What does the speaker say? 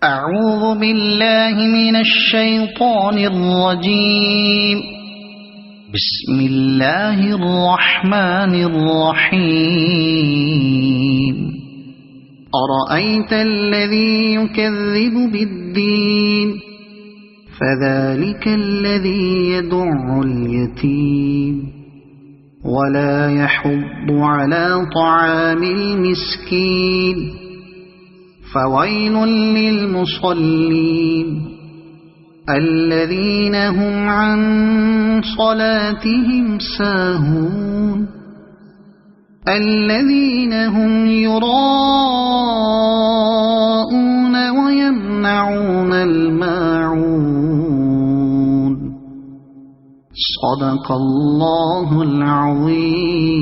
أعوذ بالله من الشيطان الرجيم. بسم الله الرحمن الرحيم. أرأيت الذي يكذب بالدين فذلك الذي يدع اليتيم ولا يحض على طعام المسكين فويل للمصلين الذين هم عن صلاتهم ساهون الذين هم يراءون ويمنعون الماعون. صدق الله العظيم.